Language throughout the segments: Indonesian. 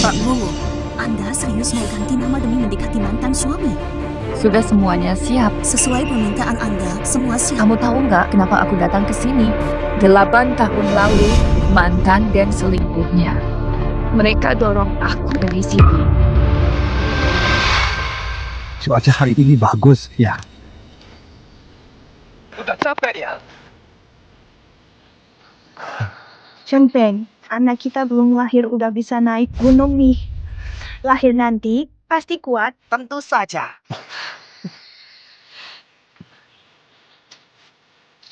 Pak Bowo, Anda serius mau ganti nama demi mendekati mantan suami? Sudah semuanya siap. Sesuai permintaan Anda, semua siap. Kamu tahu nggak kenapa aku datang ke sini? 8 tahun lalu, mantan dan selingkuhnya. Mereka dorong aku dari sini. Cuaca hari ini bagus, ya. Udah capek ya? Centeng, anak kita belum lahir udah bisa naik gunung nih. Lahir nanti pasti kuat. Tentu saja.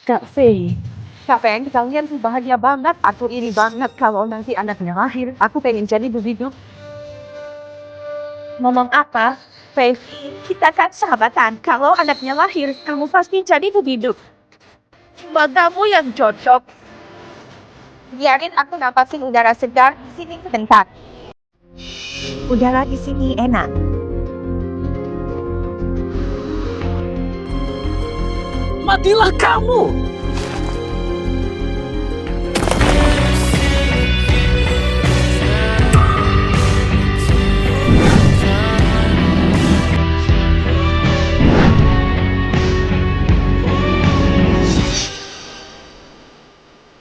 Kak Fei, kalian tuh bahagia banget. Aku iri banget kalau nanti anaknya lahir. Aku pengen jadi begitu. Ngomong apa? Fei, kita kan sahabatan. Kalau anaknya lahir, kamu pasti jadi begitu. Cuma kamu yang cocok. Biarin aku napasin udara segar di sini sebentar. Udara di sini enak. Matilah kamu!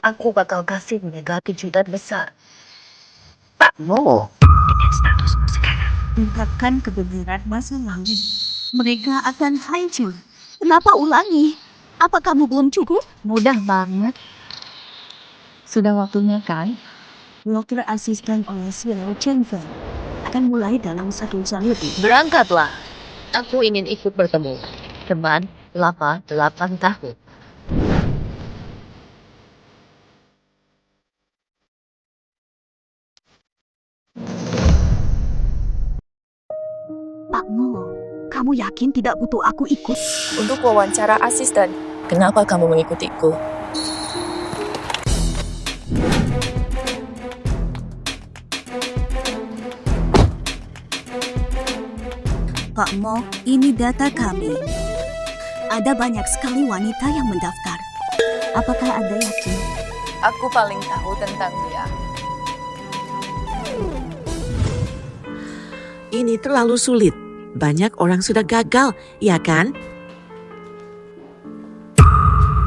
Aku bakal kasih Mega kejutan besar. No. Dengan statusmu sekarang, ungkapkan kebenaran masa lalu. Mereka akan hancur. Kenapa ulangi? Apa kamu belum cukup? Mudah banget. Sudah waktunya kan? Dokter asisten oleh Silo Chenfer akan mulai dalam 1 jam lebih. Berangkatlah. Aku ingin ikut bertemu. Teman lama 8 tahun. Pak Mo, kamu yakin tidak butuh aku ikut? Untuk wawancara asisten, kenapa kamu mengikutiku? Pak Mo, ini data kami. Ada banyak sekali wanita yang mendaftar. Apakah Anda yakin? Aku paling tahu tentang dia. Ini terlalu sulit. Banyak orang sudah gagal, ya kan?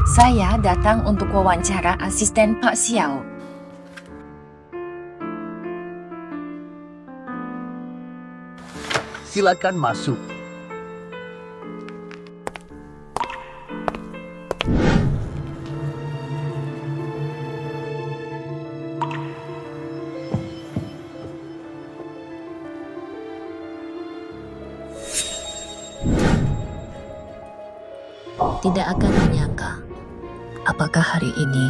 Saya datang untuk wawancara asisten Pak Xiao. Silakan masuk. Tidak akan menyangka. Apakah hari ini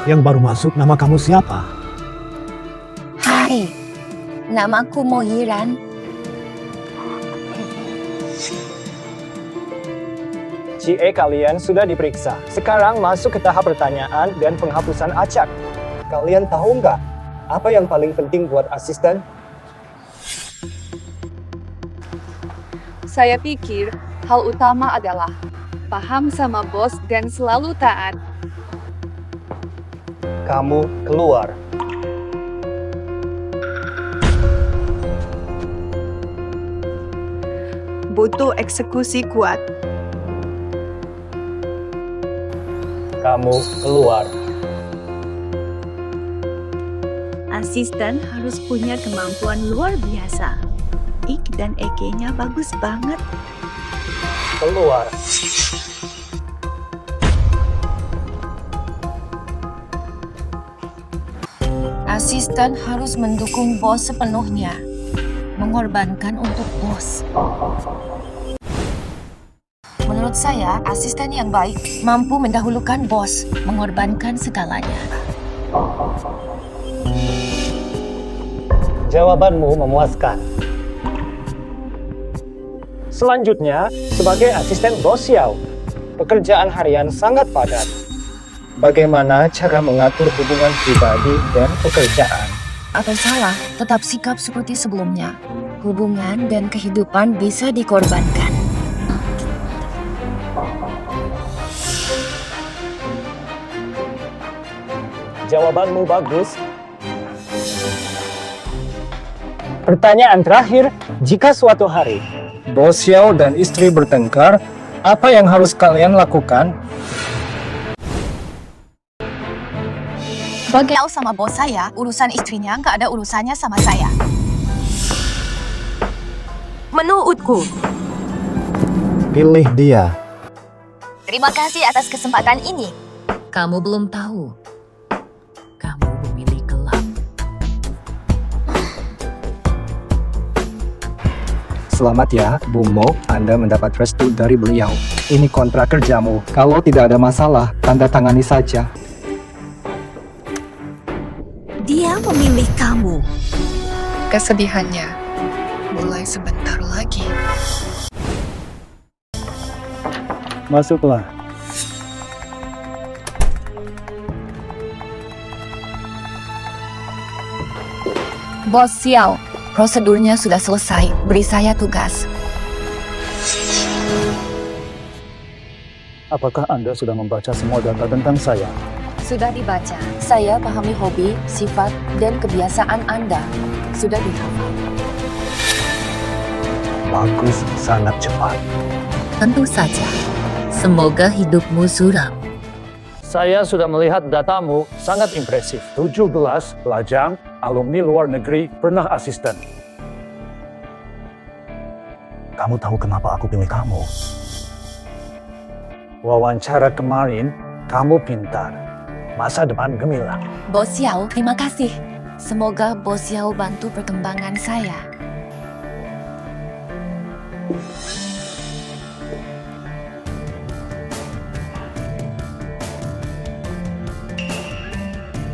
Yang baru masuk, nama kamu siapa? Hai, namaku Mohiran. GA kalian sudah diperiksa. Sekarang masuk ke tahap pertanyaan dan penghapusan acak. Kalian tahu nggak apa yang paling penting buat asisten? Saya pikir hal utama adalah paham sama bos dan selalu taat. Kamu keluar. Butuh eksekusi kuat. Kamu keluar. Asisten harus punya kemampuan luar biasa. Ik dan Eke-nya bagus banget. Keluar. Asisten harus mendukung bos sepenuhnya. Mengorbankan untuk bos. Menurut saya, asisten yang baik mampu mendahulukan bos, mengorbankan segalanya. Jawabanmu memuaskan. Selanjutnya, sebagai asisten bos Xiao, pekerjaan harian sangat padat. Bagaimana cara mengatur hubungan pribadi dan pekerjaan? Atau salah, tetap sikap seperti sebelumnya. Hubungan dan kehidupan bisa dikorbankan. Jawabanmu bagus. Pertanyaan terakhir, jika suatu hari Bos Xiao dan istri bertengkar, apa yang harus kalian lakukan? Bagaimana sama bos saya, urusan istrinya nggak ada urusannya sama saya. Menurutku. Pilih dia. Terima kasih atas kesempatan ini. Kamu belum tahu. Kamu memilih gelap. Selamat ya, Bu Mo, Anda mendapat restu dari beliau. Ini kontrak kerjamu. Kalau tidak ada masalah, tanda tangani saja. Dia memilih kamu. Kesedihannya mulai sebentar lagi. Masuklah. Bos Xiao, prosedurnya sudah selesai. Beri saya tugas. Apakah Anda sudah membaca semua data tentang saya? Sudah dibaca. Saya pahami hobi, sifat, dan kebiasaan Anda. Sudah dihafal. Bagus, sangat cepat. Tentu saja. Semoga hidupmu suram. Saya sudah melihat datamu, sangat impresif. 17 lajang, alumni luar negeri, pernah asisten. Kamu tahu kenapa aku pilih kamu? Wawancara kemarin, kamu pintar. Masa depan gemilang. Bos Xiao, terima kasih. Semoga Bos Xiao bantu perkembangan saya.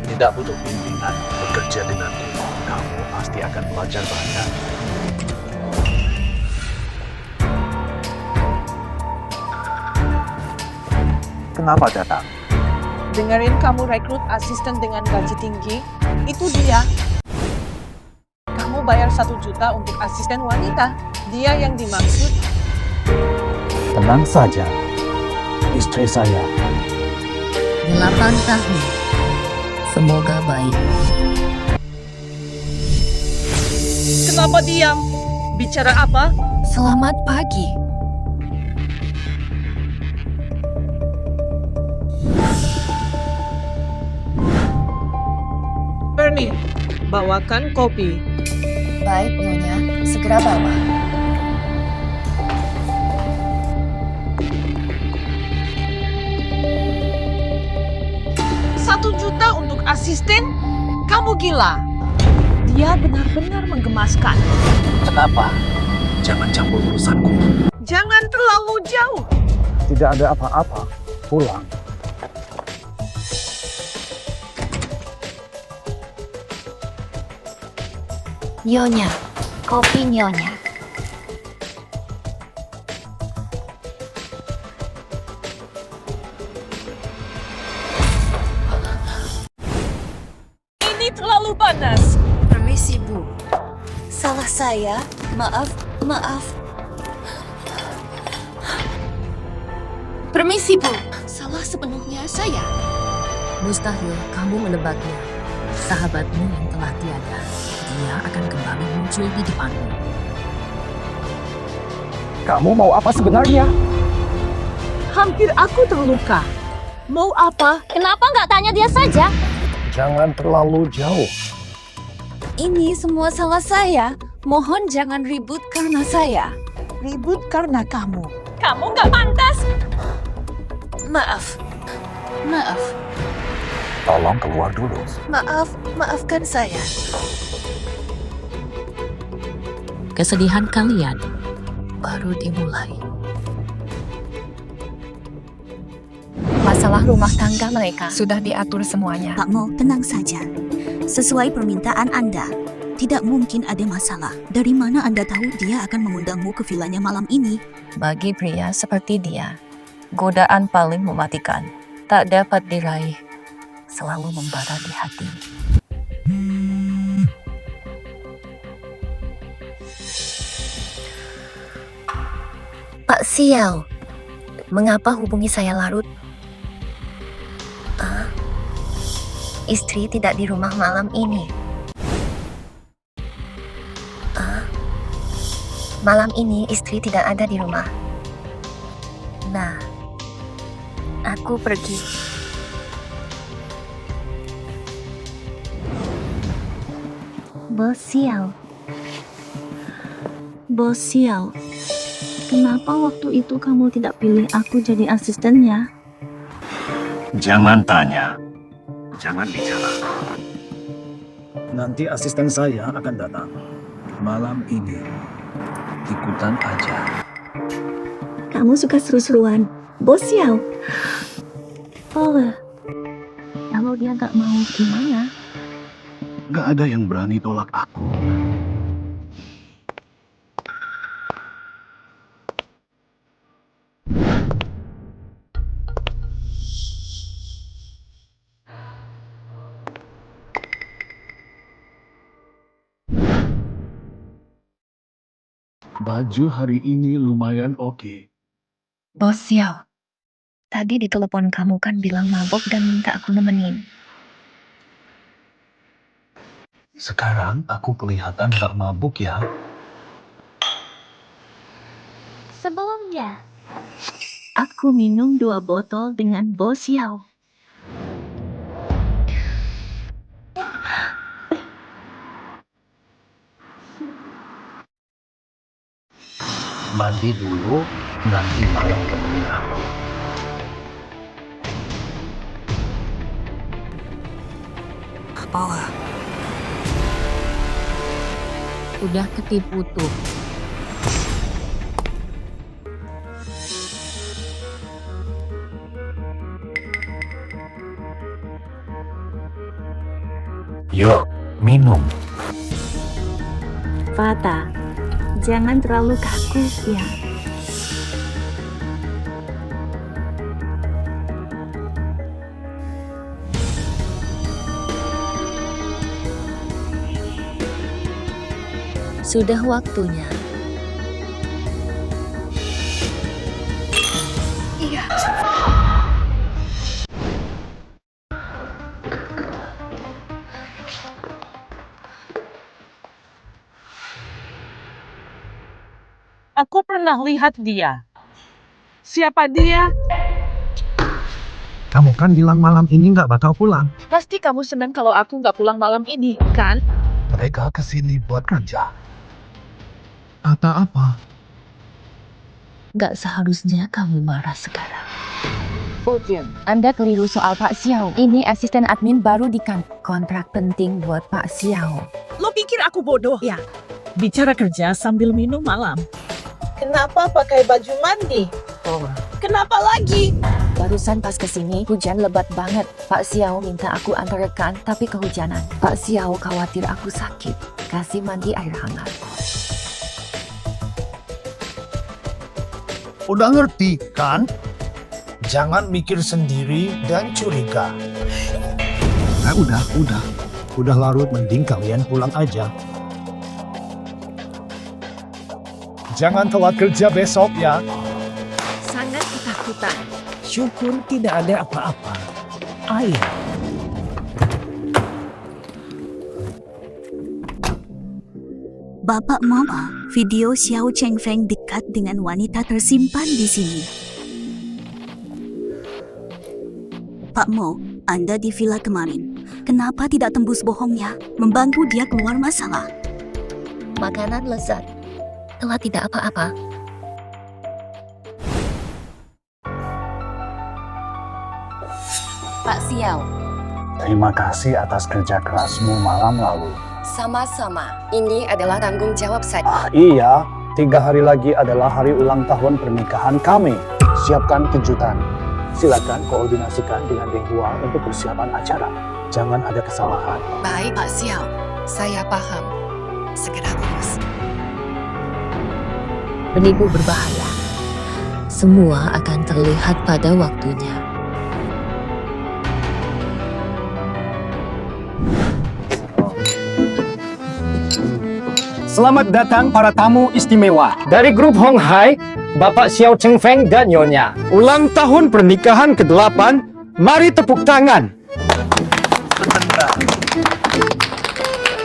Tidak butuh bimbingan. Bekerja denganku, kamu pasti akan belajar banyak. Kenapa datang? Dengerin kamu rekrut asisten dengan gaji tinggi, itu dia. Kamu bayar 1 juta untuk asisten wanita, dia yang dimaksud. Tenang saja. Istri saya. 8 tahun. Semoga baik. Kenapa diam? Bicara apa? Selamat pagi. Ernie, bawakan kopi. Baik, Nyonya. Segera bawa. Rp1 juta untuk asisten? Kamu gila. Dia benar-benar menggemaskan. Kenapa? Jangan campur urusanku. Jangan terlalu jauh. Tidak ada apa-apa. Pulang. Nyonya. Kopi Nyonya. Ini terlalu panas. Permisi, Bu. Salah saya. Maaf. Permisi, Bu. Salah sepenuhnya saya. Mustahil kamu menebaknya. Sahabatmu yang telah tiada. Dia akan kembali muncul di depanmu. Kamu mau apa sebenarnya? Hampir aku terluka. Mau apa? Kenapa nggak tanya dia saja? Jangan terlalu jauh. Ini semua salah saya. Mohon jangan ribut karena saya. Ribut karena kamu. Kamu nggak pantas. Maaf. Tolong keluar dulu. Maafkan saya. Kesedihan kalian baru dimulai. Masalah rumah tangga mereka sudah diatur semuanya. Pak Mo, tenang saja. Sesuai permintaan Anda, tidak mungkin ada masalah. Dari mana Anda tahu dia akan mengundangmu ke vilanya malam ini? Bagi pria seperti dia, godaan paling mematikan, tak dapat diraih, selalu membara di hati. Pak Xiao, mengapa hubungi saya larut? Istri tidak di rumah malam ini. Malam ini istri tidak ada di rumah. Nah, aku pergi. Bos Xiao. Bos Xiao, kenapa waktu itu kamu tidak pilih aku jadi asistennya? Jangan tanya. Jangan bicara. Nanti asisten saya akan datang. Malam ini. Ikutan aja. Kamu suka seru-seruan, Bos Xiao. Oh, kalau dia gak mau gimana? Gak ada yang berani tolak aku. Baju hari ini lumayan oke. Bos Xiao, tadi di telepon kamu kan bilang mabok dan minta aku nemenin. Sekarang aku kelihatan gak mabuk ya. Sebelumnya, aku minum 2 botol dengan Bos Xiao. Mandi dulu, nanti malam kedua. Apalah. Udah ketipu tuh. Yuk, minum. Fata, jangan terlalu kaku ya. Sudah waktunya. Aku pernah lihat dia. Siapa dia? Kamu kan bilang malam ini nggak bakal pulang. Pasti kamu senang kalau aku nggak pulang malam ini, kan? Mereka kesini buat kerja. Atau apa? Gak seharusnya kamu marah sekarang. Anda keliru soal Pak Xiao. Ini asisten admin baru di kontrak penting buat Pak Xiao. Lo pikir aku bodoh ya? Bicara kerja sambil minum malam. Kenapa pakai baju mandi? Kenapa lagi? Barusan pas kesini, hujan lebat banget. Pak Xiao minta aku antarkan, tapi kehujanan. Pak Xiao khawatir aku sakit. Kasih mandi air hangat. Udah ngerti kan? Jangan mikir sendiri dan curiga. Nah, udah. Udah larut, mending kalian pulang aja. Jangan telat kerja besok ya. Sangat ketakutan. Syukur tidak ada apa-apa. Air. Bapak Mama, video Xiao Chengfeng dekat dengan wanita tersimpan di sini. Pak Mo, Anda di villa kemarin. Kenapa tidak tembus bohongnya? Membantu dia keluar masalah. Makanan lezat. Telah tidak apa-apa. Pak Xiao. Terima kasih atas kerja kerasmu malam lalu. Sama-sama. Ini adalah tanggung jawab saya. Iya, 3 hari lagi adalah hari ulang tahun pernikahan kami. Siapkan kejutan. Silakan koordinasikan dengan Deng Hua untuk persiapan acara. Jangan ada kesalahan. Baik, Pak Xiao. Saya paham. Segera urus. Penipu berbahaya. Semua akan terlihat pada waktunya. Selamat datang para tamu istimewa. Dari grup Hong Hai, Bapak Xiao Chengfeng dan Nyonya. Ulang tahun pernikahan ke-8, mari tepuk tangan.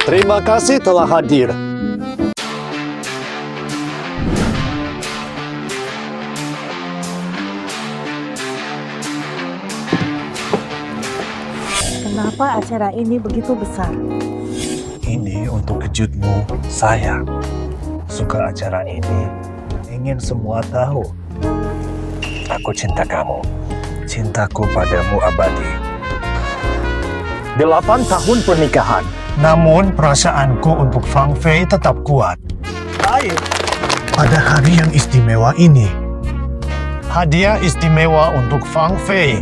Terima kasih telah hadir. acara ini begitu besar. Ini untuk kejutmu, sayang. Suka acara ini, ingin semua tahu. Aku cinta kamu. Cintaku padamu abadi. 8 tahun pernikahan. Namun perasaanku untuk Fang Fei tetap kuat. Baik. Pada hari yang istimewa ini, hadiah istimewa untuk Fang Fei.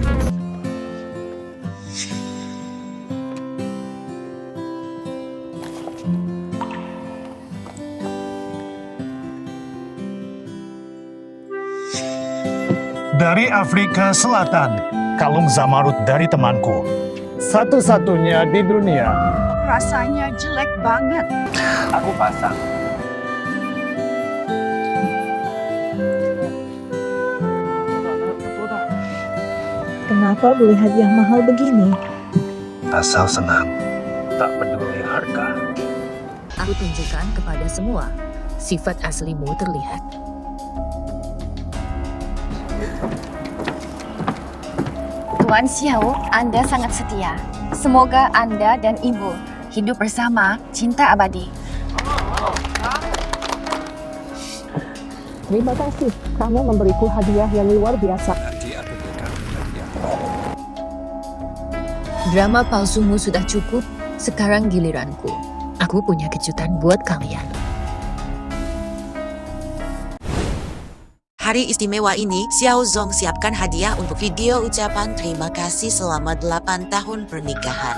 Dari Afrika Selatan, kalung zamarut dari temanku. Satu-satunya di dunia. Rasanya jelek banget. Aku pasang. Kenapa beli hadiah mahal begini? Asal senang, tak peduli harga. Aku tunjukkan kepada semua, sifat aslimu terlihat. Tuan Xiao, Anda sangat setia. Semoga Anda dan Ibu hidup bersama cinta abadi. Terima kasih, kamu memberiku hadiah yang luar biasa. Drama palsumu sudah cukup, sekarang giliranku. Aku punya kejutan buat kalian. Hari istimewa ini, Xiao Zong siapkan hadiah untuk video ucapan terima kasih selama 8 tahun pernikahan.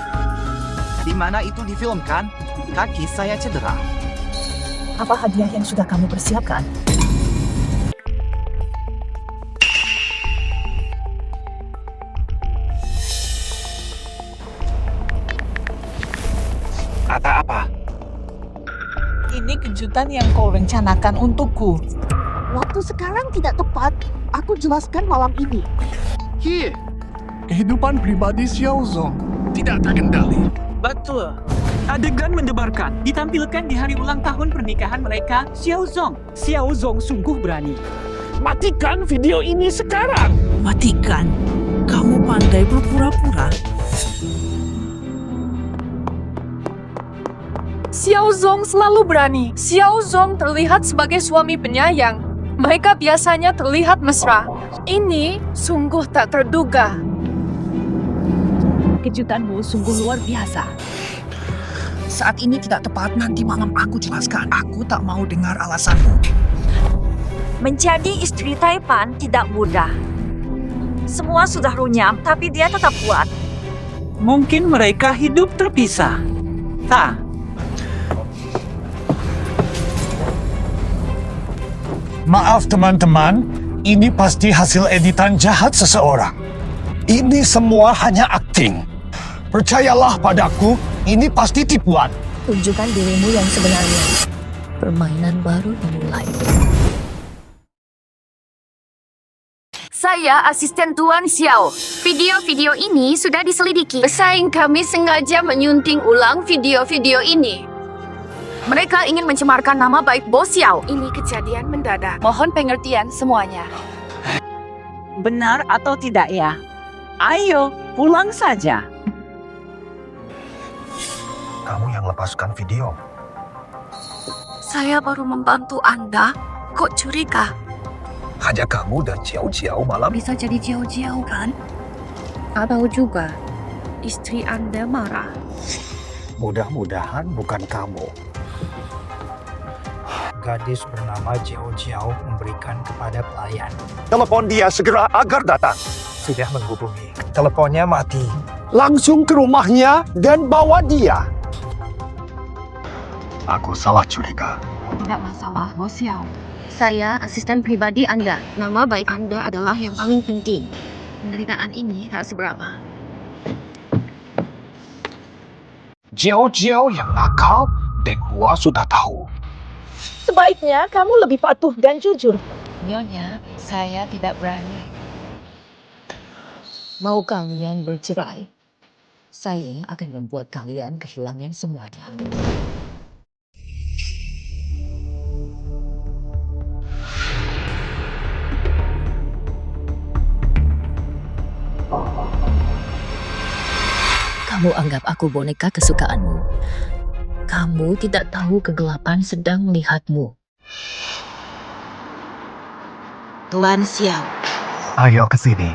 Di mana itu difilmkan? Kaki saya cedera. Apa hadiah yang sudah kamu persiapkan? Kata apa? Ini kejutan yang kau rencanakan untukku. Waktu sekarang tidak tepat. Aku jelaskan malam ini. Kehidupan pribadi Xiao Zong tidak terkendali. Betul. Adegan mendebarkan ditampilkan di hari ulang tahun pernikahan mereka, Xiao Zong. Xiao Zong sungguh berani. Matikan video ini sekarang. Matikan? Kamu pandai berpura-pura. Xiao Zong selalu berani. Xiao Zong terlihat sebagai suami penyayang. Mereka biasanya terlihat mesra. Ini sungguh tak terduga. Kejutanmu sungguh luar biasa. Saat ini tidak tepat, nanti malam aku jelaskan. Aku tak mau dengar alasanmu. Menjadi istri Taipan tidak mudah. Semua sudah runyam, tapi dia tetap kuat. Mungkin mereka hidup terpisah. Tak. Maaf teman-teman, ini pasti hasil editan jahat seseorang. Ini semua hanya akting. Percayalah padaku, ini pasti tipuan. Tunjukkan dirimu yang sebenarnya. Permainan baru dimulai. Saya asisten Tuan Xiao. Video-video ini sudah diselidiki. Pesaing kami sengaja menyunting ulang video-video ini. Mereka ingin mencemarkan nama baik Bos Xiao. Ini kejadian mendadak. Mohon pengertian semuanya. Benar atau tidak ya? Ayo, pulang saja. Kamu yang lepaskan video. Saya baru membantu Anda. Kok curiga? Hanya kamu dan Jiao Jiao malam. Bisa jadi Jiao-Jiao kan? Atau juga istri Anda marah. Mudah-mudahan bukan kamu. Gadis bernama Jiao Jiao memberikan kepada pelayan. Telepon dia segera agar datang. Sudah menghubungi. Teleponnya mati. Langsung ke rumahnya dan bawa dia. Aku salah curiga. Tidak masalah, Bos Xiao. Saya asisten pribadi Anda. Nama baik Anda adalah yang paling penting. Penderitaan ini tak seberapa. Jiao Jiao yang nakal, Deng Hua sudah tahu. Sebaiknya kamu lebih patuh dan jujur. Nyonya, saya tidak berani. Mau kalian bercerai? Saya akan membuat kalian kehilangan semuanya. Kamu anggap aku boneka kesukaanmu. Kamu tidak tahu kegelapan sedang melihatmu. Tuan Xiao, Ayo ke sini.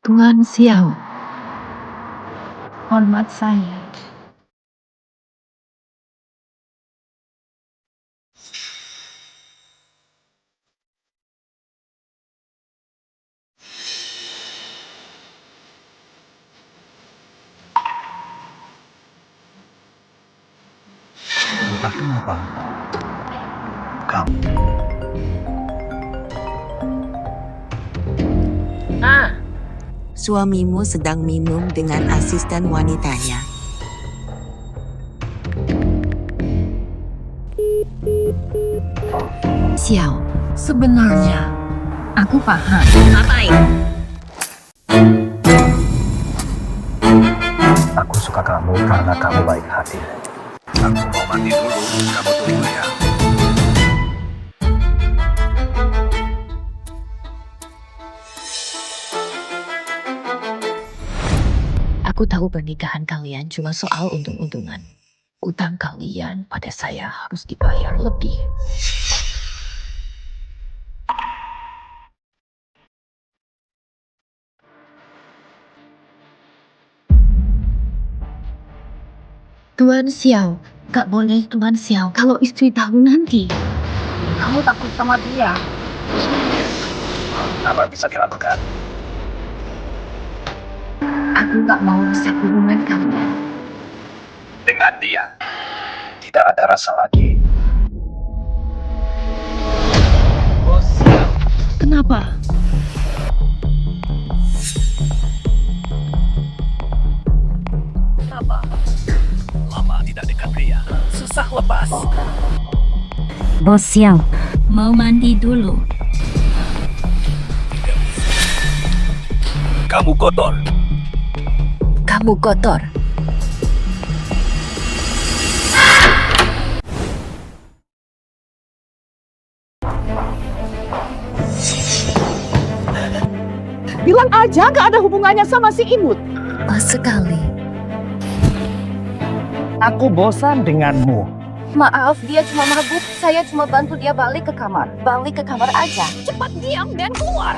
Tuan Xiao, hormat saya. Entah kenapa. Kamu. suamimu sedang minum dengan asisten wanitanya. Xiao, sebenarnya aku paham. Ngapain? Aku suka kamu karena kamu baik hati. Aku mau mandi dulu, kamu tunggu ya. Aku tahu pernikahan kalian cuma soal untung-untungan. Utang kalian pada saya harus dibayar lebih. Tuan Xiao, gak boleh Tuan Xiao. Kalau istri tahu nanti. Kamu takut sama dia? Apa bisa dilakukan? Aku gak mau rusak hubungan kamu. Dengan dia, tidak ada rasa lagi. Kenapa? Lama tidak dekat dia, susah lepas. Bos Xiao, mau mandi dulu. Kamu kotor. Kamu kotor. Bilang aja gak ada hubungannya sama si Imut. Pas sekali. Aku bosan denganmu. Maaf, dia cuma mabuk. Saya cuma bantu dia balik ke kamar. Balik ke kamar aja. Cepat diam dan keluar.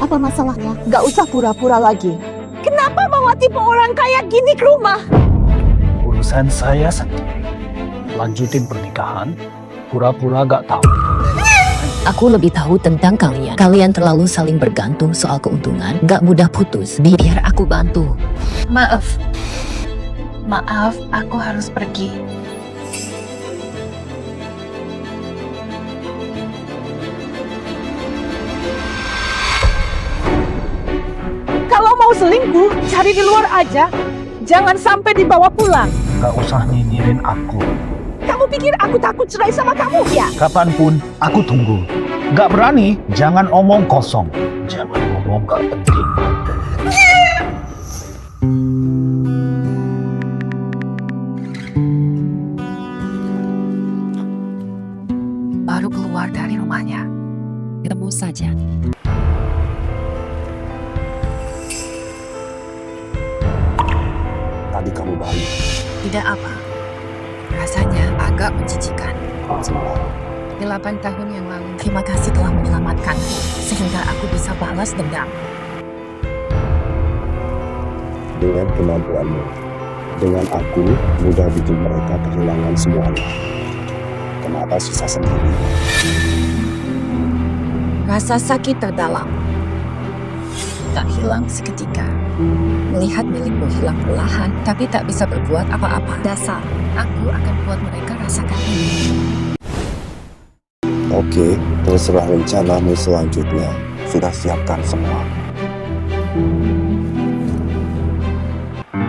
Apa masalahnya? Gak usah pura-pura lagi. Kenapa bawa tipe orang kayak gini ke rumah? Urusan saya sendiri. Lanjutin pernikahan, pura-pura gak tahu. Aku lebih tahu tentang kalian. Kalian terlalu saling bergantung soal keuntungan. Gak mudah putus. Biar aku bantu. Maaf. Maaf, aku harus pergi. Kalau mau selingkuh, cari di luar aja. Jangan sampai dibawa pulang. Gak usah nyinyirin aku. Kamu pikir aku takut cerai sama kamu ya? Kapanpun, aku tunggu. Gak berani, jangan omong kosong. Jangan ngomong gak penting. Baru keluar dari rumahnya. Ketemu saja. Tadi kamu baik. Tidak apa. Rasanya agak menjijikan. 8 tahun yang lalu. Terima kasih telah menyelamatkanku. Sehingga aku bisa balas dendam. Dengan kemampuanmu, dengan aku, mudah bikin mereka kehilangan semuanya. Kenapa sisa sendiri? Rasa sakit terdalam. Tak hilang seketika. Melihat milikmu hilang perlahan, tapi tak bisa berbuat apa-apa. Dasar, aku akan buat mereka rasakan ini. Oke, terserah rencanamu selanjutnya. Sudah siapkan semua.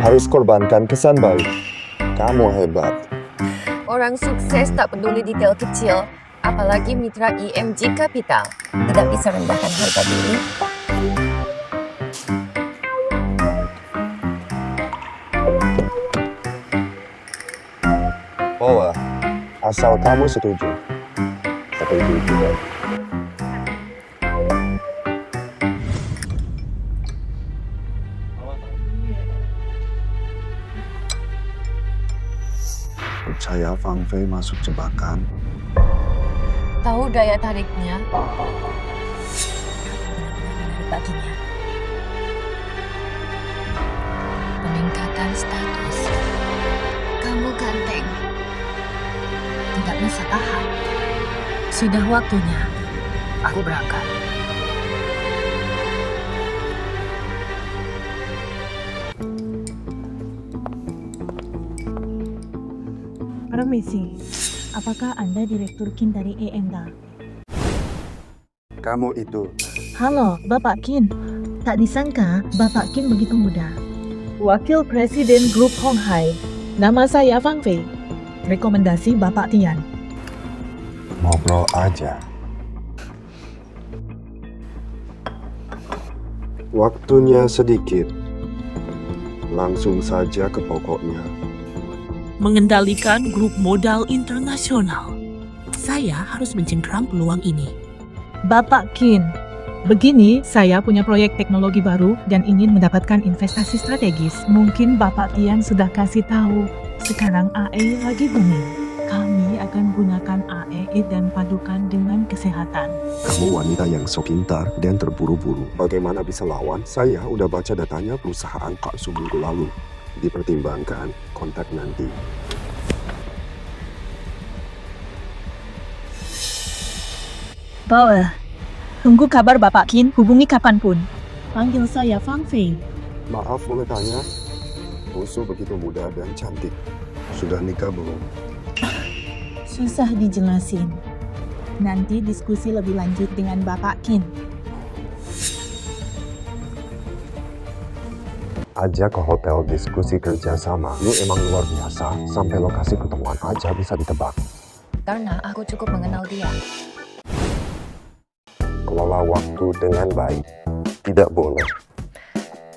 Harus korbankan kesan baik. Kamu hebat. Orang sukses tak peduli detail kecil, apalagi mitra IMG Capital. Tidak bisa rendahkan harga diri. Asal kamu setuju. Setuju juga. Percaya Fang Fei masuk jebakan? Tahu daya tariknya? Baginya. Peningkatan status. Kamu ganteng. Tidak bisa tahan. Sudah waktunya. Aku berangkat. Permisi, apakah Anda Direktur Kin dari EMDA? Kamu itu. Halo, Bapak Kin. Tak disangka Bapak Kin begitu muda. Wakil Presiden Grup Hong Hai. Nama saya Fang Fei. Rekomendasi Bapak Tian. Ngobrol aja. Waktunya sedikit. Langsung saja ke pokoknya. Mengendalikan grup modal internasional. Saya harus mencengkram peluang ini. Bapak Kin, begini saya punya proyek teknologi baru dan ingin mendapatkan investasi strategis. Mungkin Bapak Tian sudah kasih tahu, sekarang AE lagi booming. Kami akan gunakan AE dan padukan dengan kesehatan. Kamu wanita yang so pintar dan terburu-buru. Bagaimana bisa lawan? Saya udah baca datanya perusahaan Kak seminggu lalu. Dipertimbangkan, kontak nanti. Bauer, tunggu kabar Bapak Kin, hubungi kapanpun. Panggil saya Fang Fei. Maaf boleh tanya, musuh begitu muda dan cantik. Sudah nikah belum? Susah dijelasin. Nanti diskusi lebih lanjut dengan Bapak Kin. Ajak ke hotel diskusi kerjasama. Lu emang luar biasa, sampai lokasi pertemuan aja bisa ditebak. Karena aku cukup mengenal dia. Kelola waktu dengan baik. Tidak boleh.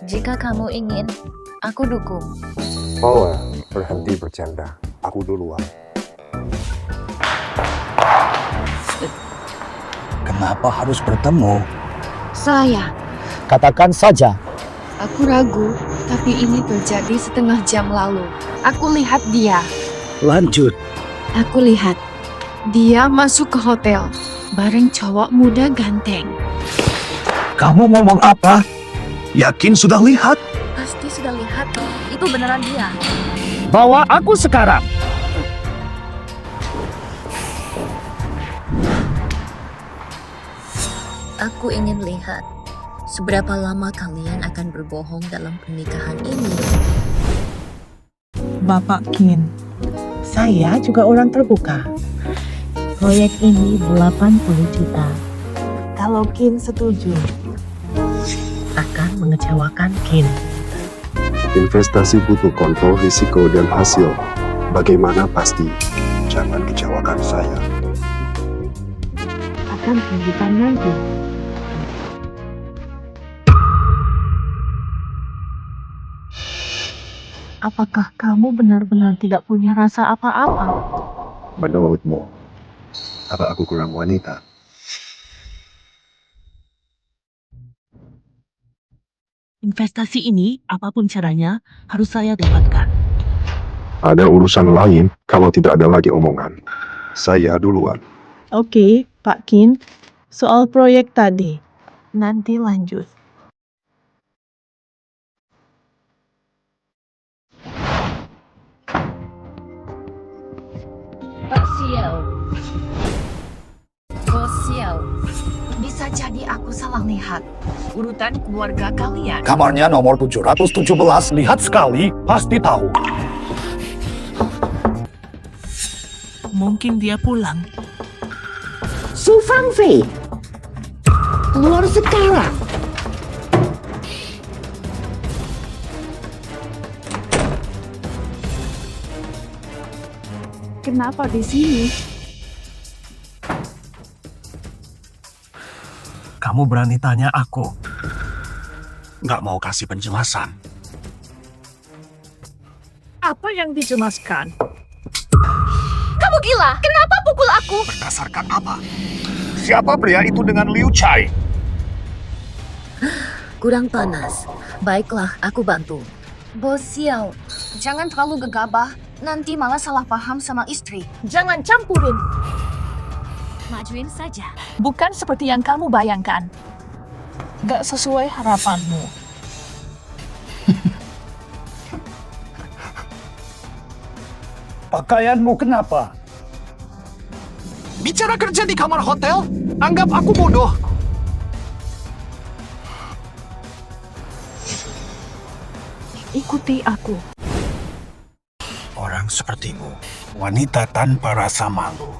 Jika kamu ingin, aku dukung. Paula, berhenti bercanda. Aku duluan. Kenapa harus bertemu? Saya. Katakan saja. Aku ragu, tapi ini terjadi setengah jam lalu. Aku lihat dia. Lanjut. Aku lihat. Dia masuk ke hotel. Bareng cowok muda ganteng. Kamu ngomong apa? Yakin sudah lihat? Pasti sudah lihat. Itu beneran dia. Bawa aku sekarang. Aku ingin lihat seberapa lama kalian akan berbohong dalam pernikahan ini. Bapak Kin, saya juga orang terbuka. Proyek ini 80 juta. Kalau Kin setuju, akan mengecewakan Kin. Investasi butuh kontrol risiko dan hasil. Bagaimana pasti? Jangan kecewakan saya. Akan tunjukkan nanti. Apakah kamu benar-benar tidak punya rasa apa-apa? Menurutmu, apa aku kurang wanita? Investasi ini, apapun caranya, harus saya dapatkan. Ada urusan lain kalau tidak ada lagi omongan. Saya duluan. Oke, Pak Kin. Soal proyek tadi. Nanti lanjut. Pak Xiao. Bos Xiao. Bisa jadi aku salah lihat. Urutan keluarga kalian. Kamarnya nomor 717. Lihat sekali, pasti tahu. Mungkin dia pulang. Su Fang Fei, keluar sekarang. Kenapa di sini? Kamu berani tanya aku. Nggak mau kasih penjelasan. Apa yang dijelaskan? Kamu Kamu gila? Kenapa pukul aku? Berdasarkan apa? Siapa pria itu dengan Liu Chai? Kurang panas. Baiklah, aku bantu. Bos Xiao, jangan terlalu gegabah. Nanti malah salah paham sama istri. Jangan campurin. Majuin saja. Bukan seperti yang kamu bayangkan. Gak sesuai harapanmu. Pakaianmu kenapa? Bicara kerja di kamar hotel? Anggap aku bodoh. Ikuti aku. Orang sepertimu, wanita tanpa rasa malu,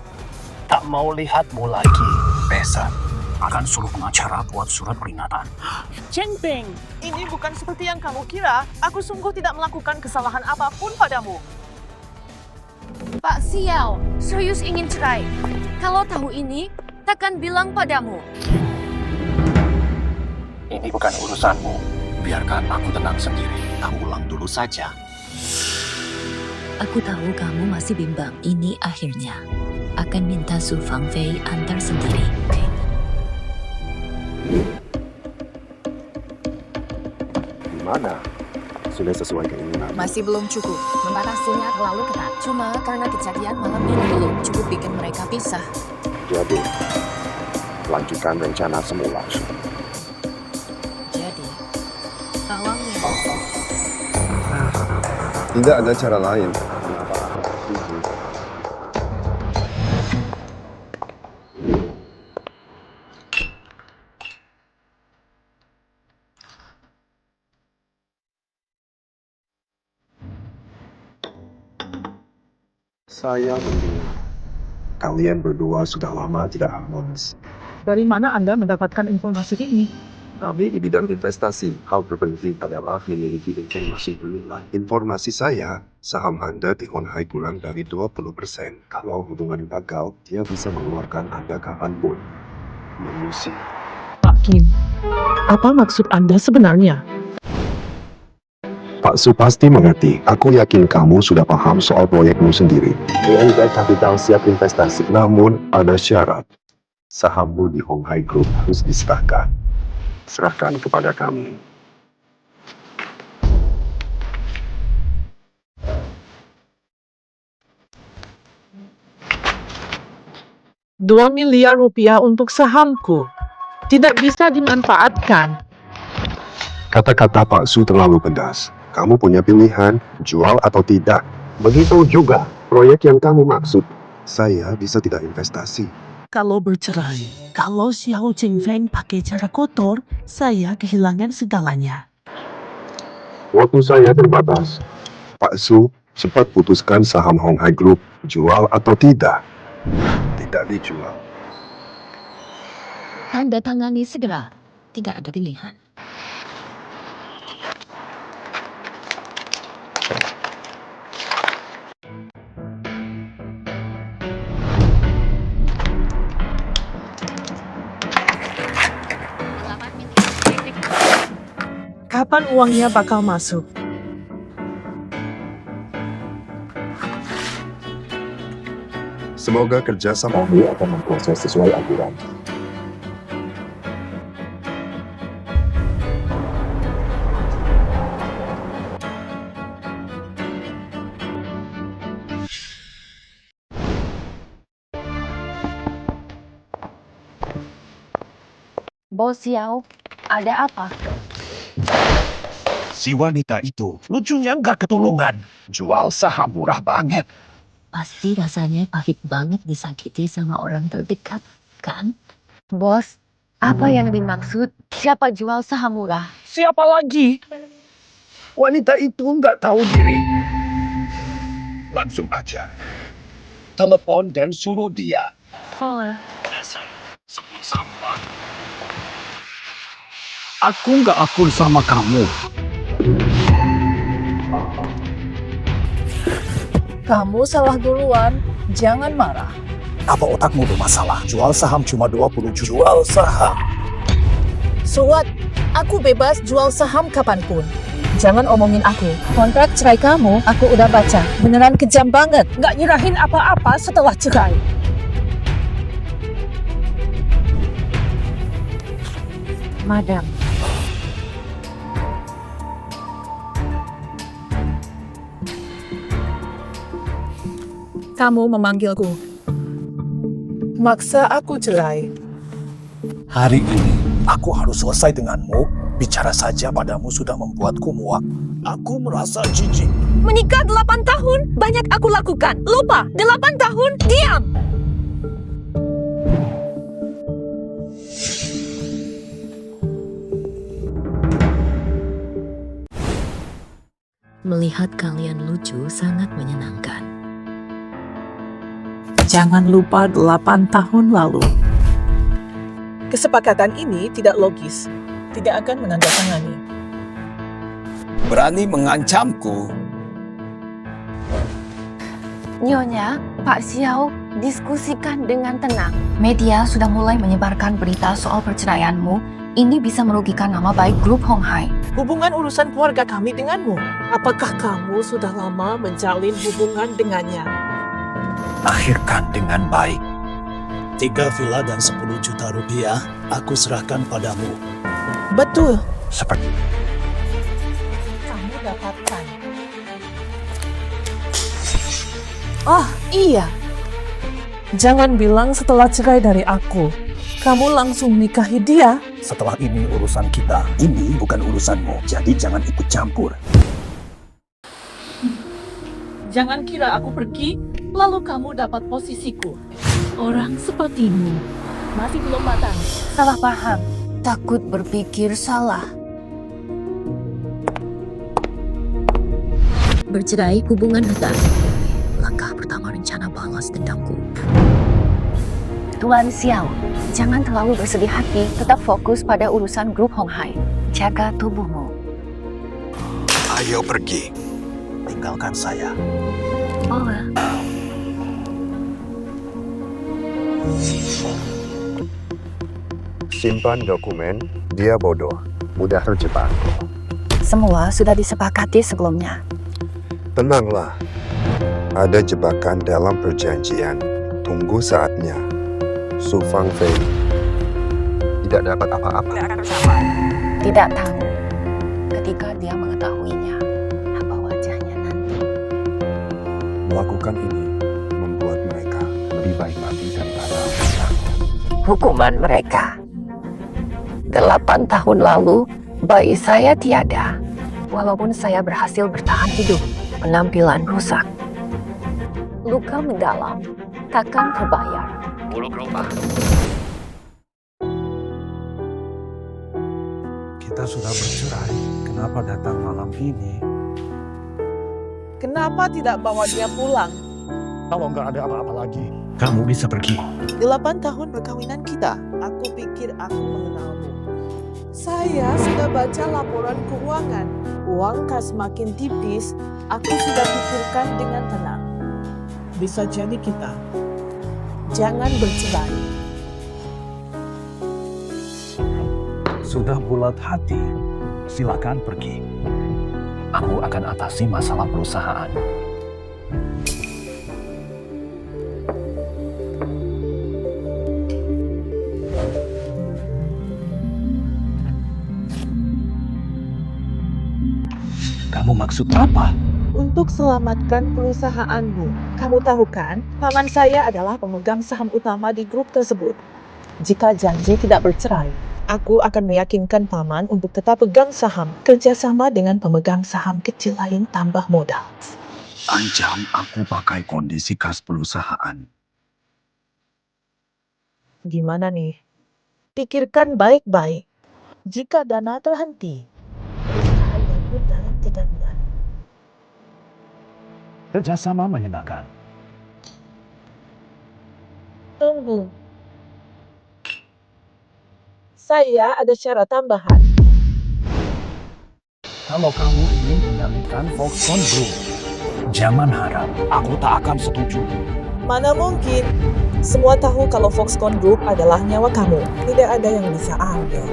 tak mau lihatmu lagi, Besan. Akan suruh pengacara buat surat peringatan. Cheng Peng, ini bukan seperti yang kamu kira. Aku sungguh tidak melakukan kesalahan apapun padamu. Pak Xiao, serius ingin cerai. Kalau tahu ini, takkan bilang padamu. Ini bukan urusanmu. Biarkan aku tenang sendiri. Kamu ulang dulu saja. Aku tahu kamu masih bimbang. Ini akhirnya. Akan minta Su Fangfei antar sendiri. Gimana? Sudah sesuai keinginan. Masih belum cukup. Membatasinya terlalu ketat. Cuma karena kejadian malam ini belum cukup bikin mereka pisah. Jadi, lanjutkan rencana semula. Jadi, tolongnya. Tidak ada cara lain. Kenapa aku setuju? Saya mendengar kalian berdua sudah lama tidak harmonis. Dari mana Anda mendapatkan informasi ini? Kami di bidang investasi, hal terpenting adalah memiliki informasi dulu. Informasi saya, saham Anda di Honghai kurang dari 20%. Kalau hubungan gagal, dia bisa mengeluarkan Anda kapanpun. Mengusik. Pak Kim, apa maksud Anda sebenarnya? Pak Su pasti mengerti. Aku yakin kamu sudah paham soal proyekmu sendiri. DNB Capital siap investasi. Namun, ada syarat. Sahammu di Honghai Group harus disahkan. Serahkan kepada kami. Rp2 miliar untuk sahamku. Tidak bisa dimanfaatkan. Kata-kata Pak Su terlalu pedas. Kamu punya pilihan, jual atau tidak. Begitu juga proyek yang kamu maksud. Saya bisa tidak investasi. Kalau bercerai, kalau Xiao Chengfeng pakai cara kotor, saya kehilangan segalanya. Waktu saya terbatas. Pak Su cepat putuskan saham Honghai Group, jual atau tidak. Tidak dijual. Tanda tangani segera. Tidak ada pilihan. Kapan uangnya bakal masuk? Semoga kerjasamamu akan memproses sesuai aturan. Bos Xiao, ada apa? Si wanita itu lucunya nggak ketulungan. Jual saham murah banget. Pasti rasanya pahit banget disakiti sama orang terdekat, kan? Bos, apa yang dimaksud? Siapa jual saham murah? Siapa lagi? Wanita itu nggak tahu diri. Langsung aja. Telepon dan suruh dia. Sampah. Aku nggak akur sama kamu. Kamu salah duluan. Jangan marah. Apa otakmu bermasalah? Jual saham cuma 20 juta. Jual saham. So what? Aku bebas jual saham kapanpun. Jangan omongin aku. Kontrak cerai kamu, aku udah baca. Beneran kejam banget. Nggak nyerahin apa-apa setelah cerai. Madam, Kamu memanggilku. Maksa aku cerai. Hari ini, aku harus selesai denganmu. Bicara saja padamu sudah membuatku muak. Aku merasa jijik. Menikah 8 tahun, banyak aku lakukan. Lupa, 8 tahun, diam. Melihat kalian lucu sangat menyenangkan. Jangan lupa 8 tahun lalu. Kesepakatan ini tidak logis. Tidak akan menandatangani. Berani mengancamku. Nyonya, Pak Xiao, diskusikan dengan tenang. Media sudah mulai menyebarkan berita soal perceraianmu. Ini bisa merugikan nama baik grup Hong Hai. Hubungan urusan keluarga kami denganmu. Apakah kamu sudah lama menjalin hubungan dengannya? Akhirkan dengan baik. 3 villa dan 10 juta rupiah aku serahkan padamu. Betul. Seperti Kamu dapatkan. Oh, iya. Jangan bilang setelah cerai dari aku. Kamu langsung nikahi dia. setelah ini urusan kita. Ini bukan urusanmu, jadi jangan ikut campur. Jangan kira aku pergi, lalu kamu dapat posisiku. Orang sepertimu masih belum matang. Salah paham. Takut berpikir salah. Bercerai hubungan retak. Langkah pertama rencana balas dendamku. Tuan Xiao, jangan terlalu bersedih hati. Tetap fokus pada urusan grup Hong Hai. Jaga tubuhmu. Ayo pergi. Tinggalkan saya. Boleh. Simpan dokumen, dia bodoh, mudah terjebak. Semua sudah disepakati sebelumnya. Tenanglah, ada jebakan dalam perjanjian. Tunggu saatnya. Su Fangfei tidak dapat apa-apa. Tidak tahu. Ketika dia mengetahuinya, apa wajahnya nanti. Melakukan ini membuat mereka lebih baik mati daripada Hukuman mereka. 8 tahun lalu, bayi saya tiada. Walaupun saya berhasil bertahan hidup, penampilan rusak. Luka mendalam, takkan terbayar. Buruk rupa. Kita sudah bercerai. Kenapa datang malam ini? Kenapa tidak bawa dia pulang? Kalau nggak ada apa-apa lagi, kamu bisa pergi. 8 tahun perkawinan kita. Aku pikir aku mengenalmu. Saya sudah baca laporan keuangan. Uang kas makin tipis. Aku sudah pikirkan dengan tenang. Bisa jadi kita. Jangan bercerai. Sudah bulat hati, silakan pergi. Aku akan atasi masalah perusahaan. Kamu maksud apa? Untuk selamatkan perusahaanmu. Kamu tahu kan, paman saya adalah pemegang saham utama di grup tersebut. Jika janji tidak bercerai, aku akan meyakinkan paman untuk tetap pegang saham. Kerjasama dengan pemegang saham kecil lain tambah modal. Ancam aku pakai kondisi kas perusahaan. Gimana nih? Pikirkan baik-baik. Jika dana terhenti, perusahaan berputar tidak benar. Kerjasama menyenangkan. Tunggu. Saya ada syarat tambahan. Kalau kamu ingin mengalihkan Foxconn Group, jangan harap aku tak akan setuju. Mana mungkin? Semua tahu kalau Foxconn Group adalah nyawa kamu. Tidak ada yang bisa ambil.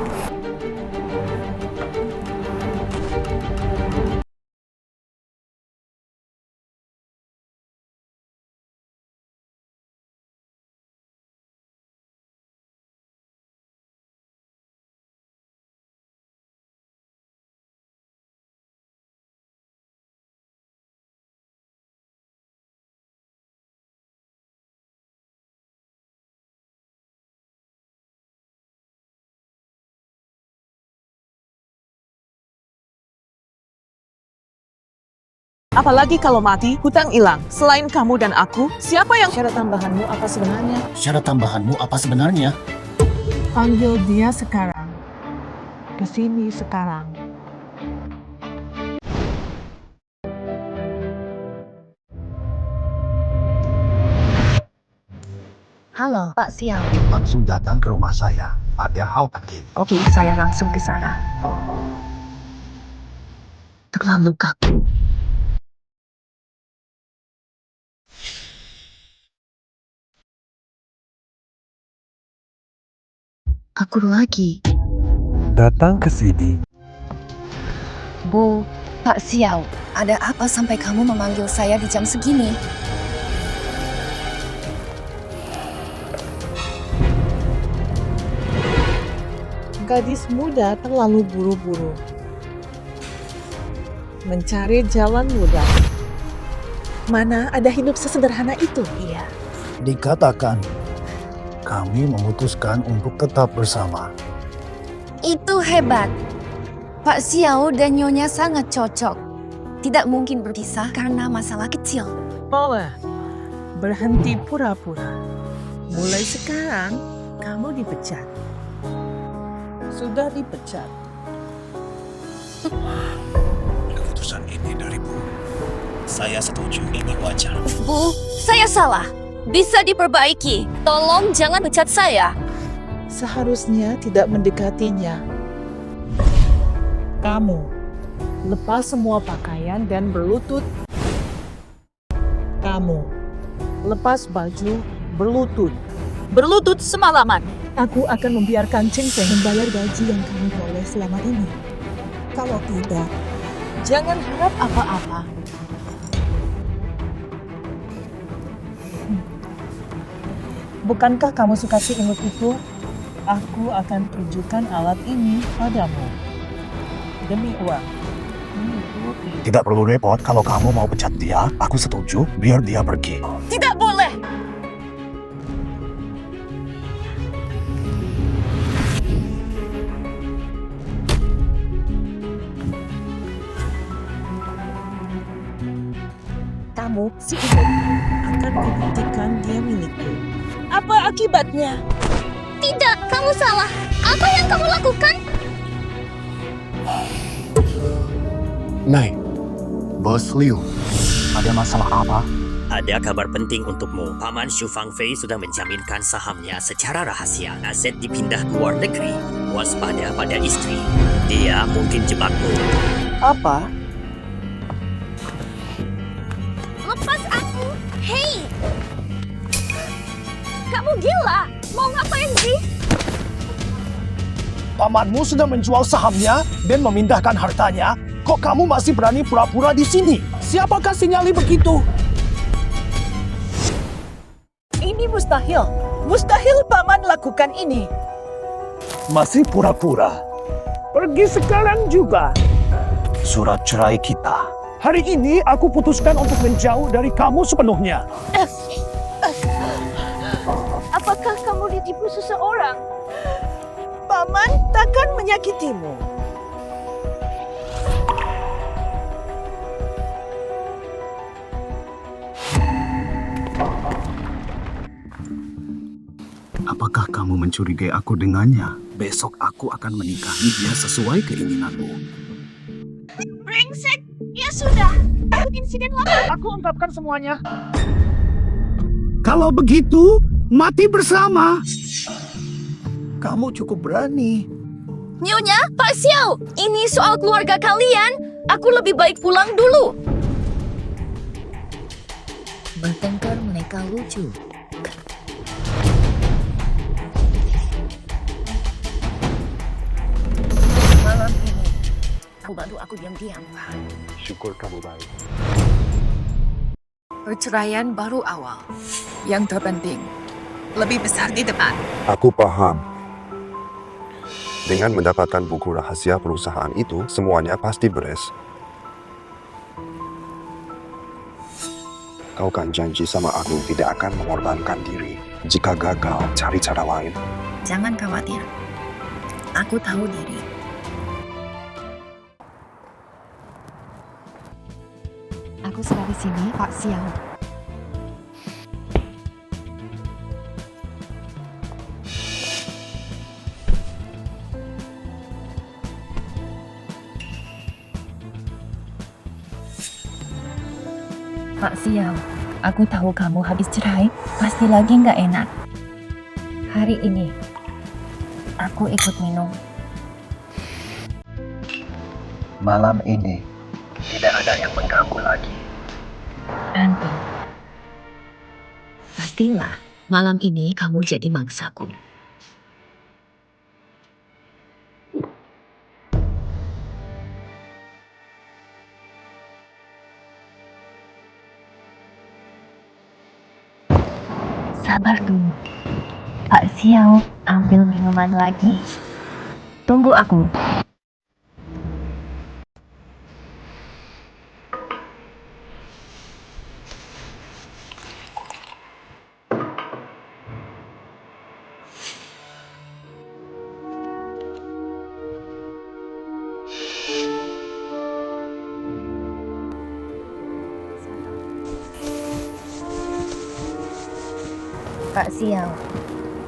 Apalagi kalau mati, hutang hilang. Selain kamu dan aku, siapa yang syarat tambahanmu apa sebenarnya? Syarat tambahanmu apa sebenarnya? Panggil dia sekarang. Kesini sekarang. Halo, Pak Xiao. Langsung datang ke rumah saya. Ada hal penting. Oke, saya langsung ke sana. Terlalu kaku. Aku lagi. Datang ke sini. Bu, Pak Xiao, ada apa sampai kamu memanggil saya di jam segini? Gadis muda terlalu buru-buru. Mencari jalan mudah. Mana ada hidup sesederhana itu? Iya. Dikatakan, kami memutuskan untuk tetap bersama. Itu hebat. Pak Xiao dan Nyonya sangat cocok. Tidak mungkin berpisah karena masalah kecil. Boleh. Berhenti pura-pura. Mulai sekarang, kamu dipecat. Sudah dipecat. Keputusan ini dari Bu. Saya setuju, ini wajar. Bu, saya salah. Bisa diperbaiki. Tolong jangan pecat saya. Seharusnya tidak mendekatinya. Kamu, lepas semua pakaian dan berlutut. Kamu, lepas baju, berlutut. Berlutut semalaman. Aku akan membiarkan Cheng Feng membayar gaji yang kamu peroleh selama ini. Kalau tidak, jangan harap apa-apa. Bukankah kamu suka si imut itu? Aku akan tunjukkan alat ini padamu. Demi uang. Tidak perlu repot kalau kamu mau pecat dia. Aku setuju, biar dia pergi. Tidak boleh. Kamu, si imut, akan kubuktikan dia milikku. Apa akibatnya? Tidak, kamu salah. Apa yang kamu lakukan? Nei, Bos Liu, ada masalah apa? Ada kabar penting untukmu. Paman Xu Fangfei sudah menjaminkan sahamnya secara rahasia. Aset dipindah ke luar negeri. Waspada pada istri. Dia mungkin jebakmu. Apa? Lepas aku. Hei! Kamu gila? Mau ngapain sih? Pamanmu sudah menjual sahamnya dan memindahkan hartanya. Kok kamu masih berani pura-pura di sini? Siapakah sinyali begitu? Ini mustahil. Mustahil paman lakukan ini. Masih pura-pura. Pergi sekarang juga. Surat cerai kita. Hari ini aku putuskan untuk menjauh dari kamu sepenuhnya. Apakah kamu ditipu seseorang? Paman takkan menyakitimu. Apakah kamu mencurigai aku dengannya? Besok aku akan menikahi dia sesuai keinginanmu. Brengsek! Ya sudah. Insiden lama. Aku ungkapkan semuanya. Kalau begitu, mati bersama. Kamu cukup berani. Nyonya, Pak Xiao, ini soal keluarga kalian. Aku lebih baik pulang dulu. Bertengkar mereka lucu. Malam ini, kau bantu aku diam-diam. Syukur kamu baik. Perceraian baru awal. Yang terpenting, lebih besar di depan. Aku paham. Dengan mendapatkan buku rahasia perusahaan itu, semuanya pasti beres. Kau kan janji sama aku tidak akan mengorbankan diri. Jika gagal, cari cara lain. Jangan khawatir. Aku tahu diri. Aku sudah di sini, Pak Xiao. Pak Xiao, aku tahu kamu habis cerai, pasti lagi nggak enak. Hari ini, aku ikut minum. Malam ini, tidak ada yang mengganggu lagi. Nanti, pastilah malam ini kamu jadi mangsaku. Sabar dulu. Pak Xiao, ambil minuman lagi. Tunggu aku. Pak Xiao,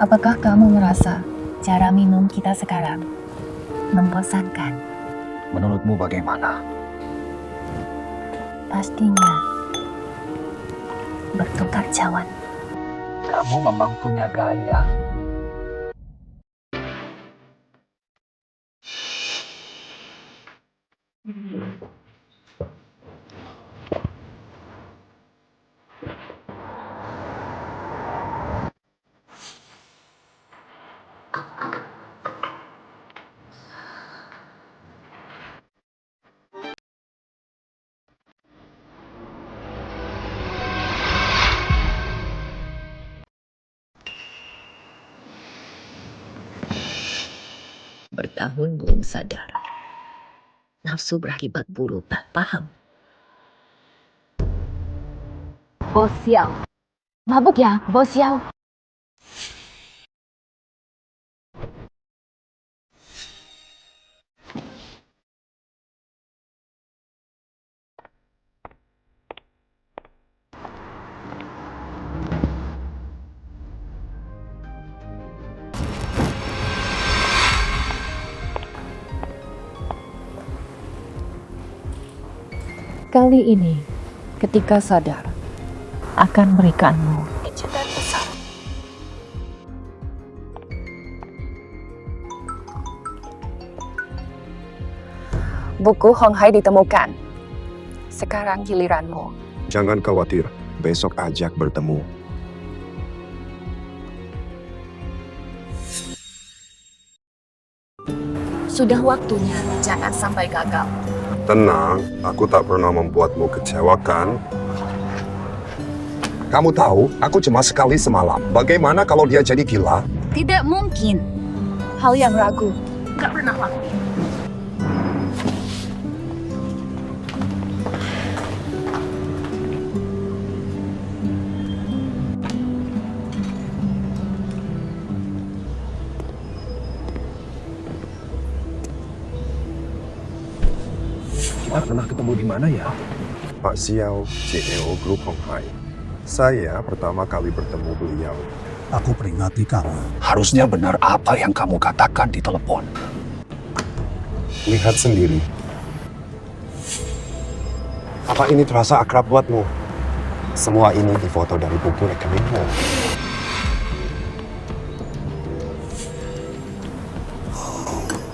apakah kamu merasa cara minum kita sekarang membosankan? Menurutmu bagaimana? Pastinya bertukar cawan. Kamu memang punya gaya. Bertahun belum sadar. Nafsu berakibat buruk, tak paham. Bos Xiao. Mabuk ya, Bos Xiao? Kali ini, ketika sadar, akan berikanmu kejutan besar. Buku Hong Hai ditemukan. Sekarang giliranmu. Jangan khawatir, besok ajak bertemu. Sudah waktunya, jangan sampai gagal. Tenang, aku tak pernah membuatmu kecewa kan? Kamu tahu, aku cemas sekali semalam. Bagaimana kalau dia jadi gila? Tidak mungkin. Hal yang ragu. Gak pernah lakuin. Kita pernah ketemu di mana ya? Pak Xiao, CEO Grup Hong Hai. Saya pertama kali bertemu beliau. Aku peringati kamu. Harusnya benar apa yang kamu katakan di telepon. Lihat sendiri. Apa ini terasa akrab buatmu? Semua ini difoto dari buku rekeningmu.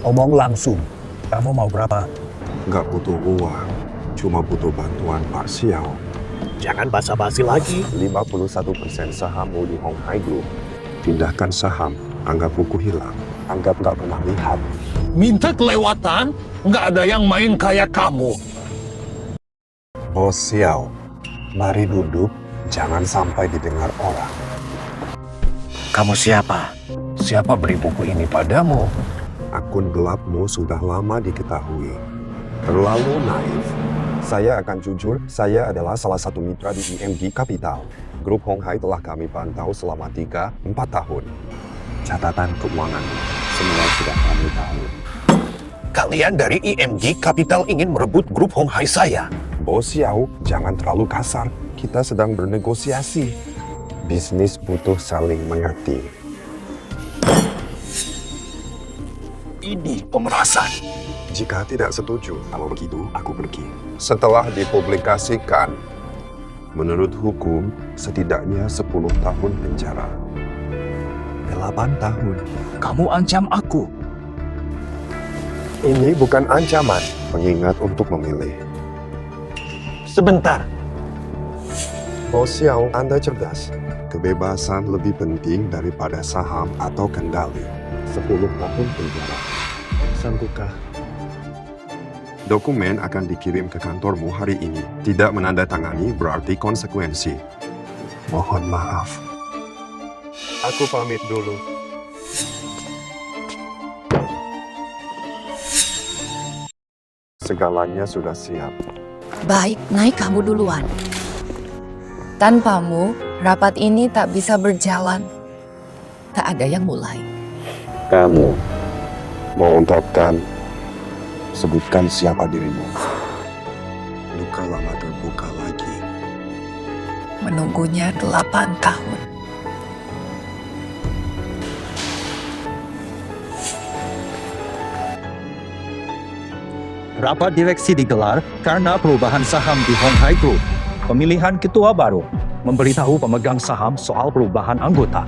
Omong langsung. Kamu mau berapa? Nggak butuh uang, cuma butuh bantuan Pak Xiao. Jangan basa-basi lagi. 51% sahammu di Hong Hai Group. Pindahkan saham, anggap buku hilang, anggap nggak pernah lihat. Minta kelewatan? Nggak ada yang main kayak kamu. Bos Xiao, mari duduk, jangan sampai didengar orang. Kamu siapa? Siapa beri buku ini padamu? Akun gelapmu sudah lama diketahui. Terlalu naif. Saya akan jujur, saya adalah salah satu mitra di IMG Capital. Grup Hong Hai telah kami pantau selama 3-4 tahun. Catatan keuangan semua sudah kami tahu. Kalian dari IMG Capital ingin merebut grup Hong Hai saya. Bos Xiao, jangan terlalu kasar. Kita sedang bernegosiasi. Bisnis butuh saling mengerti. Ini pemerasan. Jika tidak setuju, kalau begitu aku pergi. Setelah dipublikasikan, menurut hukum setidaknya 10 tahun penjara. 8 tahun. Kamu ancam aku. Ini bukan ancaman, pengingat untuk memilih. Sebentar. Bos Xiao, Anda cerdas. Kebebasan lebih penting daripada saham atau kendali. 10 tahun penjara. Sanggupkah? Dokumen akan dikirim ke kantormu hari ini. Tidak menandatangani berarti konsekuensi. Mohon maaf. Aku pamit dulu. Segalanya sudah siap. Baik, naik kamu duluan. Tanpamu, rapat ini tak bisa berjalan. Tak ada yang mulai. Kamu mau ungkapkan, sebutkan siapa dirimu. Luka lama terbuka lagi. Menunggunya 8 tahun. Rapat direksi digelar karena perubahan saham di Hong Hai Group. Pemilihan ketua baru memberitahu pemegang saham soal perubahan anggota.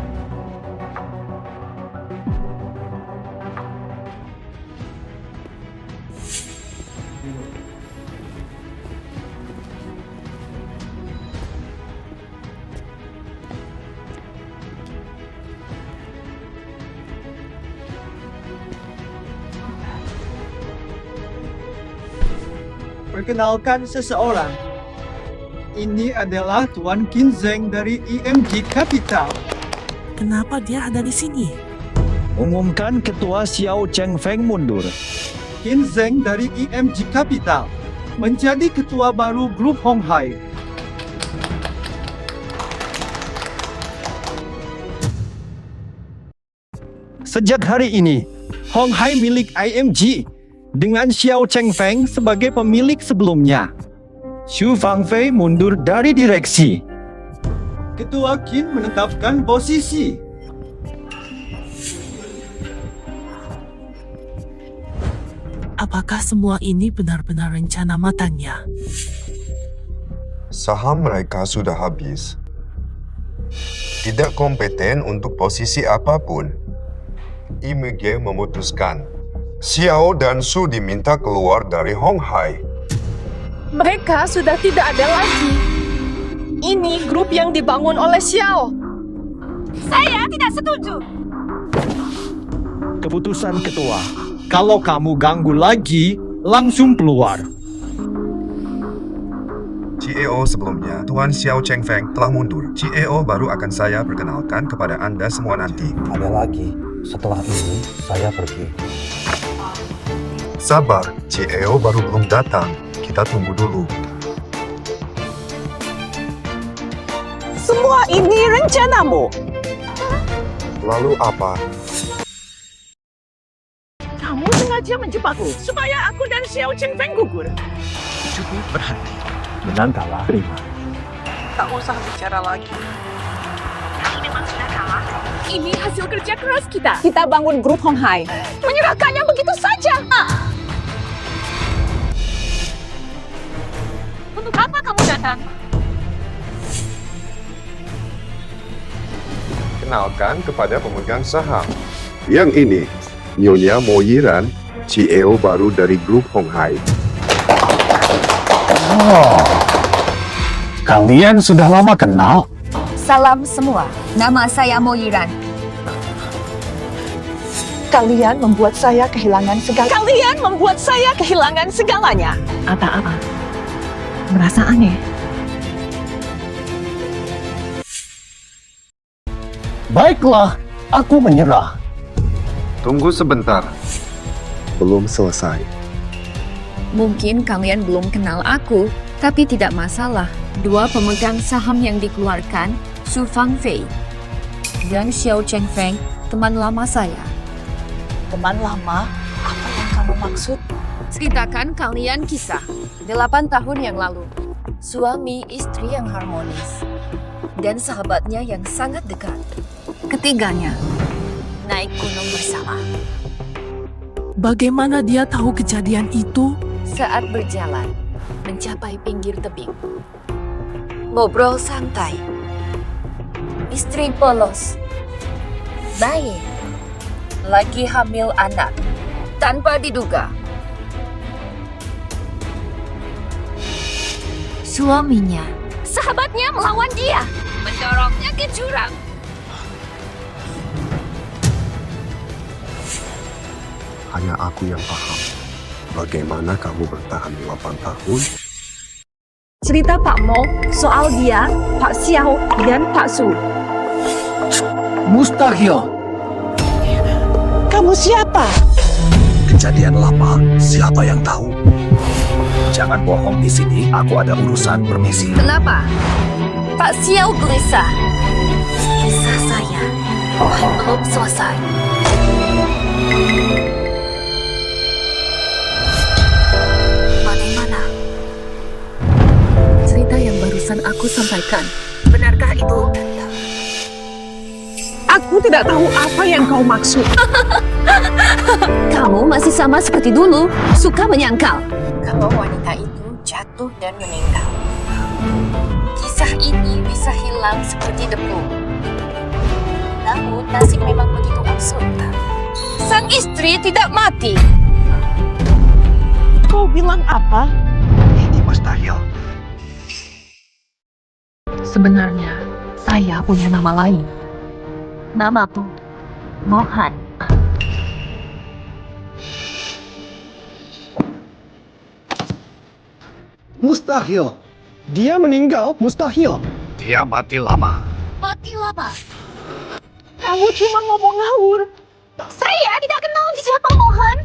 Perkenalkan seseorang. Ini adalah Tuan Qin Zheng dari EMG Capital. Kenapa dia ada di sini? Umumkan ketua Xiao Cheng Feng mundur. Qin Zheng dari EMG Capital menjadi ketua baru grup Hong Hai. Sejak hari ini, Hong Hai milik IMG dengan Xiao Cheng Feng sebagai pemilik sebelumnya. Xu Fangfei mundur dari direksi. Ketua Qin menetapkan posisi. Apakah semua ini benar-benar rencana matangnya? Saham mereka sudah habis. Tidak kompeten untuk posisi apapun. IMG memutuskan Xiao dan Su diminta keluar dari Hong Hai. Mereka sudah tidak ada lagi. Ini grup yang dibangun oleh Xiao. Saya tidak setuju. Keputusan ketua, kalau kamu ganggu lagi, langsung keluar. CEO sebelumnya, Tuan Xiao Cheng Feng telah mundur. CEO baru akan saya perkenalkan kepada Anda semua nanti. Ada lagi. Setelah ini, saya pergi. Sabar, CEO baru belum datang. Kita tunggu dulu. Semua ini rencanamu. Lalu apa? Kamu sengaja menjebakku supaya aku dan Xiao Cheng Feng gugur. Cukup berhenti. Menang kalah, terima. Tak usah bicara lagi. Memang sudah kalah. Ini hasil kerja keras kita. Kita bangun grup Hong Hai. Menyerahkannya begitu saja. Untuk apa kamu datang? Kenalkan kepada pemegang saham. Yang ini, Nyonya Mo Yiran, CEO baru dari grup Hong Hai. Oh, kalian sudah lama kenal? Salam semua. Nama saya Mo Yiran. Kalian membuat saya kehilangan segalanya. Apa-apa? Merasa aneh. Baiklah, aku menyerah. Tunggu sebentar. Belum selesai. Mungkin kalian belum kenal aku, tapi tidak masalah. Dua pemegang saham yang dikeluarkan, Xu Fangfei dan Xiao Cheng Feng, teman lama saya. Teman lama? Apa yang kamu maksud? Ceritakan kalian kisah. 8 tahun yang lalu, suami istri yang harmonis dan sahabatnya yang sangat dekat. Ketiganya naik gunung bersama. Bagaimana dia tahu kejadian itu? Saat berjalan mencapai pinggir tebing, ngobrol santai. Istri polos, bayi, lagi hamil anak tanpa diduga. Suaminya, Sahabatnya melawan dia, mendorongnya ke jurang. Hanya aku yang paham. Bagaimana kamu bertahan 8 tahun? Cerita Pak Mo soal dia, Pak Xiao, dan Pak Su. Mustahil. Kamu siapa? Kejadian lama, siapa yang tahu? Jangan bohong di sini, aku ada urusan, permisi. Kenapa? Pak Xiao gelisah. kisah saya belum selesai. Bagaimana? Cerita yang barusan aku sampaikan, benarkah itu? Aku tidak tahu apa yang kau maksud. Kamu masih sama seperti dulu, suka menyangkal. Kalau wanita itu jatuh dan meninggal, kisah ini bisa hilang seperti debu. Namun nasib memang begitu absurd. Sang istri tidak mati. Kau bilang apa? Ini mustahil. Sebenarnya, saya punya nama lain. Namaku Mohan. Mustahil. Dia meninggal, mustahil. Dia mati lama. Mati lama. Kamu cuma ngomong ngawur. Saya tidak kenal siapa Mohan.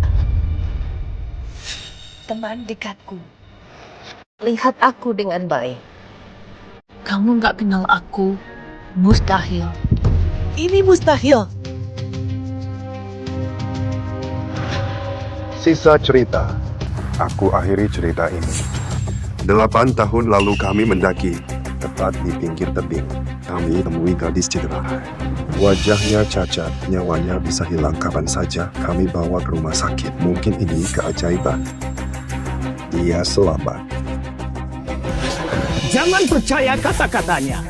Teman dekatku, lihat aku dengan baik. Kamu nggak kenal aku. Mustahil. Ini mustahil. Sisa cerita. Aku akhiri cerita ini. 8 tahun lalu kami mendaki, tepat di pinggir tebing. Kami temui gadis cedera. Wajahnya cacat, nyawanya bisa hilang kapan saja. Kami bawa ke rumah sakit. Mungkin ini keajaiban. Dia selamat. Jangan percaya kata-katanya.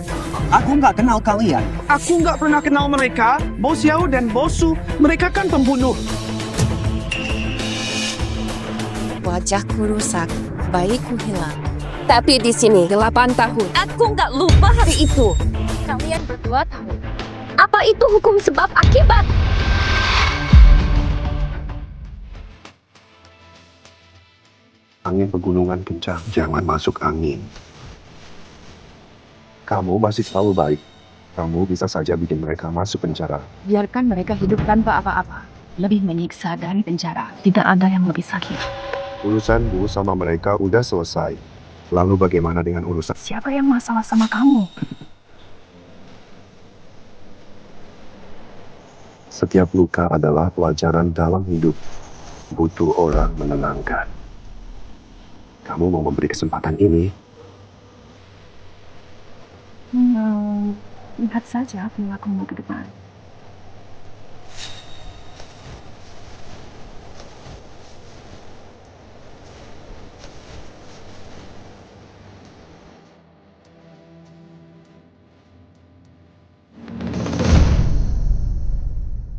Aku nggak kenal kalian. Aku nggak pernah kenal mereka. Bos Yao dan Bosu, mereka kan pembunuh. Wajahku rusak, bayiku hilang. Tapi di sini 8 tahun. Aku nggak lupa hari itu. Kalian berdua tahu. Apa itu hukum sebab akibat? Angin pegunungan kencang. Jangan masuk angin. Kamu masih terlalu baik. Kamu bisa saja bikin mereka masuk penjara. Biarkan mereka hidup tanpa apa-apa. Lebih menyiksa dari penjara. Tidak ada yang lebih sakit. Urusanmu sama mereka udah selesai. Lalu bagaimana dengan urusan? Siapa yang masalah sama kamu? Setiap luka adalah pelajaran dalam hidup. Butuh orang menenangkan. Kamu mau memberi kesempatan ini? Lihat saja perilakumu ke depan.